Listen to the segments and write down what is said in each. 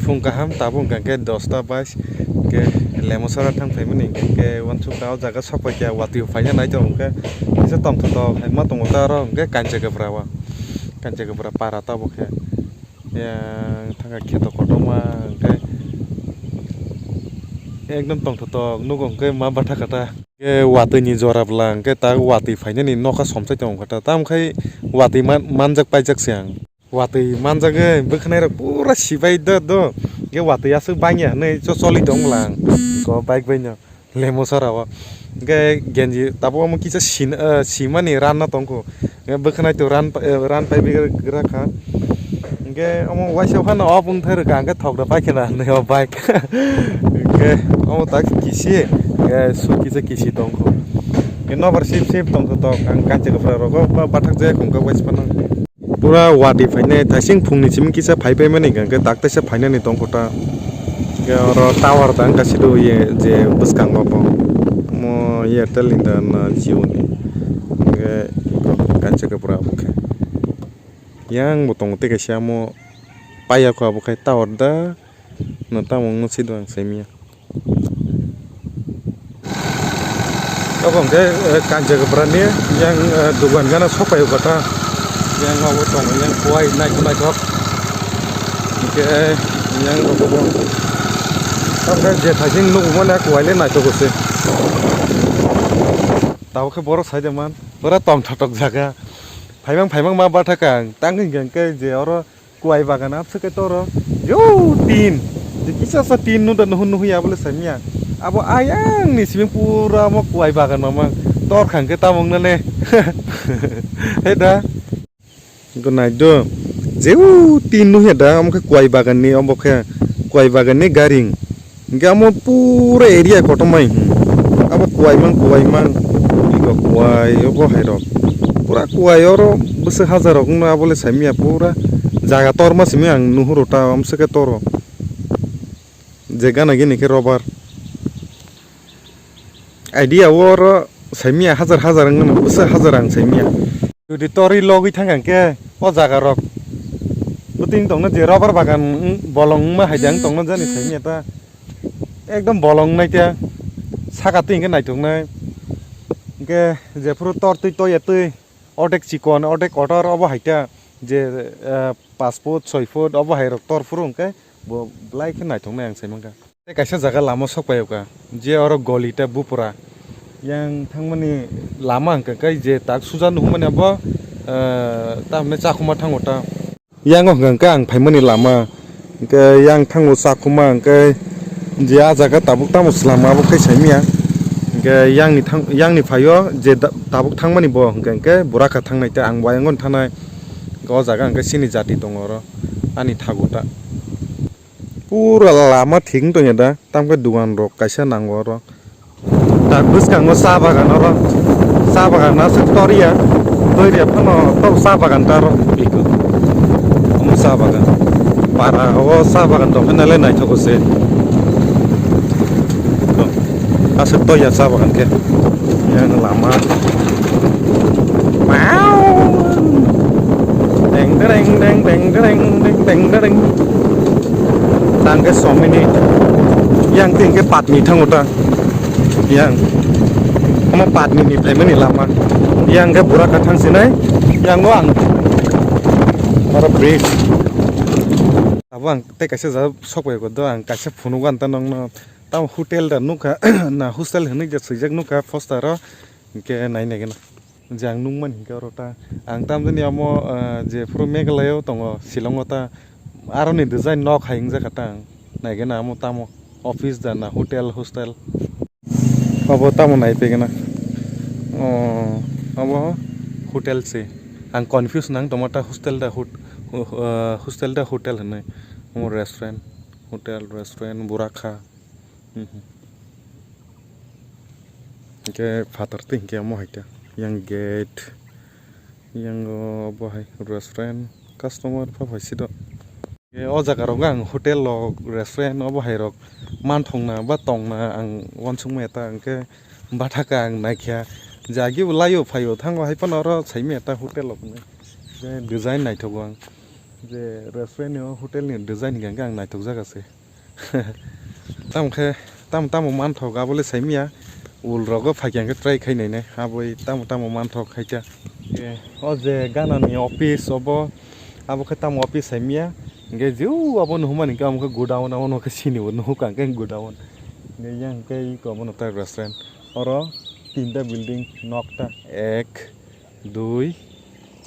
फुं kaham tabung ke 10টা 22 ke lemosara thang phaimani ke wansuk ta jaga sopai ke wati phaina nai to ke se tong to ma tong ta ro ke kanche ke brawa kanche ke bra para ta bo ke yang thanga kheto kotoma ke ekdom tong to nugong ke ma batha kata ke wati ni jora blang ke ta wati phaina ni noka somsai tong kata tam khai wati manjak paijak siang wati manjage bukhnai ra pura sibai do ge wati asu banya nei choli dong lang ko bike baino lemosara wa ge genji tabo mo kisa simani ranna tongko ge bukhnai to ran pai bi rakha ge omo waisa phana opung thar ka ge thok da paikena nei o bike ge omo tak kisi ge su kisi tongko ge no bar sip tongko to kan che ga ro go bathak je khong ga wais phana pura wati phaine thasing phungni chim kisa phaipai mani gangke takta se phaina ni tongkota ge oro tower dang kasido ye je buskang mapo mo ye telinda na jioni ge kanche ka pura buke yang botong te ke siamo paya ko buke tower da no tamong no sidwang semia abang ke kanche ka pura ni yang dugan gana sopayo kata yang mau tong yang kuai naik kok ke yang ko sampai je thajing nu mana kuai le naik to se tahu ke boros saja man ora tom thatok jaga phaimang ma batha kang tanging gang ke je oro kuai bagan ap se ke toro yo tin je kisa sa tin nu da nu ya bole samia abo ayang ni sibing pura mo kuai bagan mama tor khang ke tamong na le heda gonai do jeu tin nu heda am ke kuai bagan ni am ke kuai bagan ni garing gamo pura area kotomai abo kuai mang igo kuai obo hairo pura kuai oro bese hazar ok na bole samia pura jaga tor ma simi ang nuhurota am se ke toro jega na gini ke robar idea woro samia hazar ngana bese hazar ang samia di tori logi thangang ke o jaga rok buting tong na je rubber bagan bolong ma haidang tong na jani samia ta ekdom bolong nai tia sakating ke nai tong nai ke je puru tor tui odek chikon odek otor obo haita je 5 foot 6 foot obo hairok tor purung ke bo blai ke nai tong nai ang saimanga te kaisa jaga lama sokpayoka je oro golita bupura yang thangmani lama angka kai je tak sujan humani abo tamne chakuma thangota yang angka ang phaimani lama ke yang thango chakuma angka je a jaga tabuk tamus lama abo kai saimia ke yang ni phayo je tabuk thangmani bo angka buraka thangnai ta ang wayangon thanai go jaga angka sini jati tongoro ani thagota pura lama thing to yada tamke duan rok kaisa nangoro tak buskang sa bagan oro sa bagan na sektoria toiria phano to sa bagan taro iko sa bagan para o sa bagan to hanale nai thoko se asuk to ya sa bagan ke yang lama wow deng tangke somini yang tingke patni thangota yang kamu pat ni payment ni lama yang ke burak katang sinai yang doang para break abang te kaise ja sokwe ko doang kaise phunugan tanong no tam hotel da nuka na hostel hni je sujak nuka fostaro ke nai ne gena jang nungman hinka rota ang tam jani amo je pro megalayo tongo silongota aroni design nok haing ja katang nai gena amo tamo office da na hotel hostel abo tamo nai pegena abo hotel se ang confuse nang tomata hostel da hotel hne mo restaurant burakha ke father ting ke mo haita yang gate yang abo hai restaurant customer pa phasido ke o jaga rogang hotel lo restaurant abo hai rok man thongna ba tongna ang wansung meta angke bathaka ang naikya jagi layo phayo thango hai panoro saime ta hotel lo design nai thogo ang J restaurant hotel नि design गांगे आं नायथक जागासे तामखे ताम मानथक आबोले साइमिया उल रगो फाइक्यांगे try खाइनायने आबोय ताम मानथक खाइचा ओ जे गानानि office अबो आबोखे ताम office साइमिया गे जौ अबो नहुमानि का हमके godown आवनो के सिनिबो नहुकांगे गोडाउन ने yang ke iko mono ta restaurant oro tinta building nokta 1 2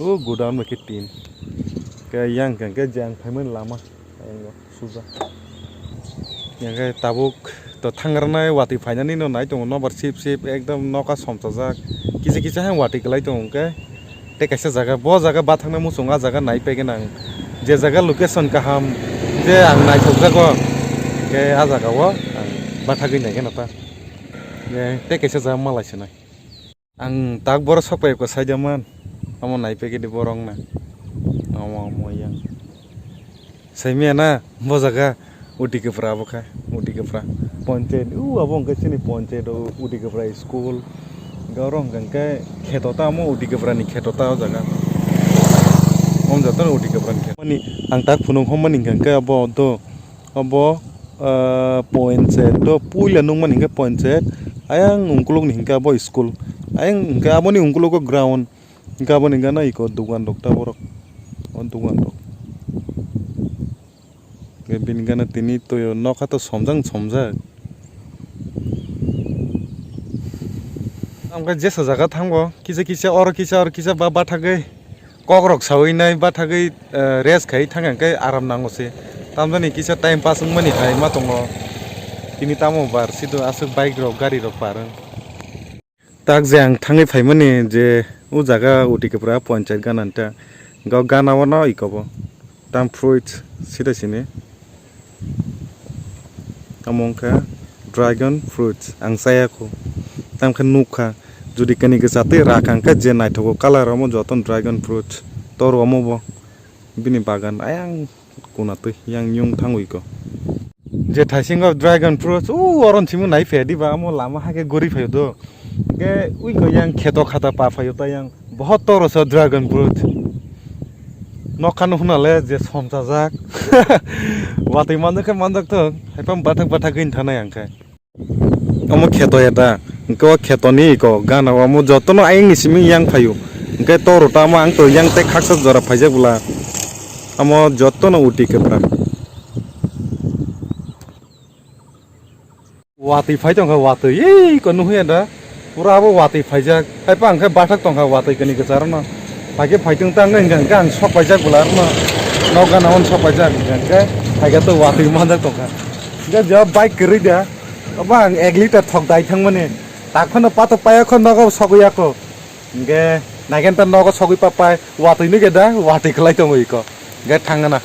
o godown ke 3 ke yang ke jang phaiman lama ayo suja yang ke tabuk to thangrnai wati phainani no nai tong no bar sip ekdom noka somsajak kisa hang wati kelai tong ke te kaisa jaga bo jaga ba thangna musunga jaga nai pegen ang je jaga location kaham je ang nai thokjago ke a jaga wo बाथागै नायगोन आता ते कैसे जा मालायसो नाय आं ताक बर सपायको साइदामान आम नायपेगे दे बरं ना आम yang साइमिया ना बजागा उटिकेफ्रा बखा उटिकेफ्रा panchayat abong ke sini panchayat उटिकेफ्रा स्कुल गरong गंके खेतोता आम उटिकेफ्रा नि खेतोता जागा om jatan उटिकेफ्रा नि खेत आं ताक फुनं हमनि गंके abo poinset to puila nungman hingga poinset ayang ungkuluk ni hingga abo school ayang hingga abo ni ungkuluk ko ground hingga abo hingga na iko dugan dokta borok on dugan dok gebin gana tini to yo noka to somjang amka jesa jaga thangbo kisa or ba bathagei kokrok sawinai bathagei res khai thangangkai aram nangose tamjani kisa time pass mani hai ma tongo tini tamo bar sido asuk bike rok gari rok parang tak jang thangai phaimani je u jaga utikepra panchayat gananta gaw ganawo no ikobo tam fruit sida sini amongka dragon fruit ang sayako tamkha nukha judi kani ke sate rakangka je naithoko color amo joton dragon fruit toro amo bo bini bagan ayang kunatu yang nyung thangui ko je thaising dragon fruit oron chimu nai phedi ba amo lama hage gori phayo do ge ui ko yang kheto khata pa phayo ta yang bahut toro sa dragon fruit nokan hunale je somjajak watai manjak to haipam bathak gin thanai angkai amo kheto eta ko kheto ni ko gana amo jotono aing nisimi yang phayo ge toro ta ma ang to yang te khaksa jora phaijak bula amo jotono utikepra wati phai tong ka wati ei ko nuhe da pura abo wati phaijak hai pang ka bathak tong ka wati kani ka charna phage phaitung tang ngang gang sok phaijak bula ma noga naon sok phaijak ga phaiga to wati manjak tong ka ga ja bike kri da abang 1 liter thok dai thang mane takhono pato paya khon nogo soguya ko ge nagen ta nogo sogui papai wati ni ge da wati khlai tong iko ga thangana